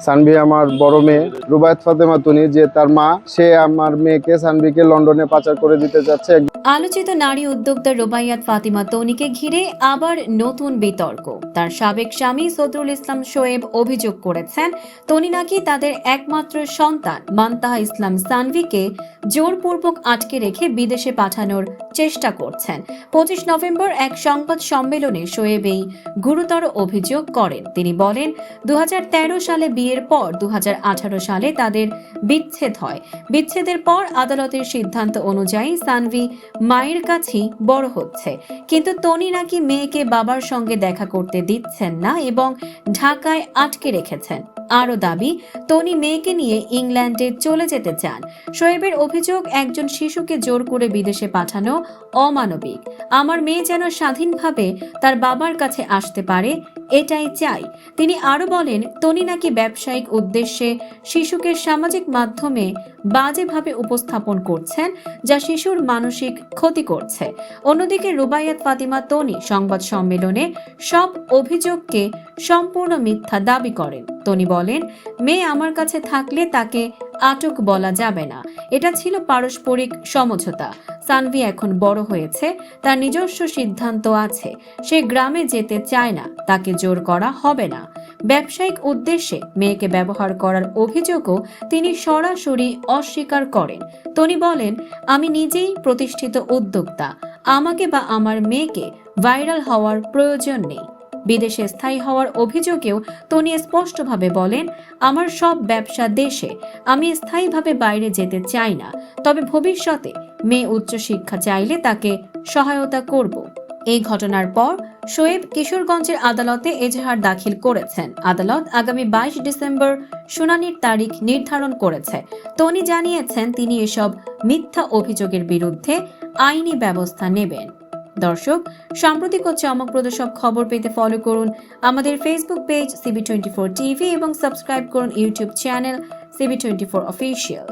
সানভি আমার বড় মেয়ে রুবায়েত ফাতেমা তুনি, যে তার মা, সে আমার মেয়েকে সানভিকে লন্ডনে পাচার করে দিতে যাচ্ছে। আলোচিত নারী উদ্যোক্তা রুবাইয়াত ফাতিমা তনিকে ঘিরে আবার নতুন বিতর্ক। তার সাবেক স্বামী সদরুল ইসলাম শোয়েব অভিযোগ করেছেন, তনি নাকি তাদের একমাত্র সন্তান মান্তাহা ইসলাম সানভিকে জোরপূর্বক আটকে রেখে বিদেশে পাঠানোর চেষ্টা করছেন। 25 নভেম্বর এক সংবাদ সম্মেলনে শোয়েব এই গুরুতর অভিযোগ করেন। তিনি বলেন, 2013 সালে বিয়ের পর 2018 সালে তাদের বিচ্ছেদ হয়। বিচ্ছেদের পর আদালতের সিদ্ধান্ত অনুযায়ী সানভি মায়ের কাছেই বড় হচ্ছে, কিন্তু তনি নাকি মেয়েকে বাবার সঙ্গে দেখা করতে দিচ্ছেন না এবং ঢাকায় আটকে রেখেছেন। আরও দাবি, তনি মেয়েকে নিয়ে ইংল্যান্ডে চলে যেতে চান। শোয়েবের অভিযোগ, একজন শিশুকে জোর করে বিদেশে পাঠানো অমানবিক। আমার মেয়ে যেন স্বাধীনভাবে তার বাবার কাছে আসতে পারে, এটাই চাই। তিনি আরও বলেন, তনি নাকি ব্যবসায়িক উদ্দেশ্যে শিশুকে সামাজিক মাধ্যমে বাজেভাবে উপস্থাপন করছেন, যা শিশুর মানসিক ক্ষতি করছে। অন্যদিকে রুবাইয়াত ফাতিমা তনি সংবাদ সম্মেলনে সব অভিযোগকে সম্পূর্ণ মিথ্যা দাবি করেন। তনি বলেন, মেয়ে আমার কাছে থাকলে তাকে আটক বলা যাবে না। এটা ছিল পারস্পরিক সমঝোতা। সানভি এখন বড় হয়েছে, তার নিজস্ব সিদ্ধান্ত আছে। সে গ্রামে যেতে চায় না, তাকে জোর করা হবে না। ব্যবসায়িক উদ্দেশ্যে মেয়েকে ব্যবহার করার অভিযোগও তিনি সরাসরি অস্বীকার করেন। তনি বলেন, আমি নিজেই প্রতিষ্ঠিত উদ্যোক্তা, আমাকে বা আমার মেয়েকে ভাইরাল হওয়ার প্রয়োজন নেই। বিদেশে স্থায়ী হওয়ার অভিযোগেও তনি স্পষ্টভাবে বলেন, আমার সব ব্যবসা দেশে, আমি স্থায়ীভাবে বাইরে যেতে চাই না। তবে ভবিষ্যতে মেয়ে উচ্চশিক্ষা চাইলে তাকে সহায়তা করব। এই ঘটনার পর শোয়েব কিশোরগঞ্জের আদালতে এজাহার দাখিল করেছেন। আদালত আগামী 22 ডিসেম্বর শুনানির তারিখ নির্ধারণ করেছে। তনি জানিয়েছেন, তিনি এসব মিথ্যা অভিযোগের বিরুদ্ধে আইনি ব্যবস্থা নেবেন। দর্শক, সাম্প্রতিক ও চমকপ্রদ সব খবর পেতে ফলো করুন আমাদের ফেসবুক পেজ CB24 টিভি এবং সাবস্ক্রাইব করুন ইউটিউব চ্যানেল CB24 অফিসিয়াল।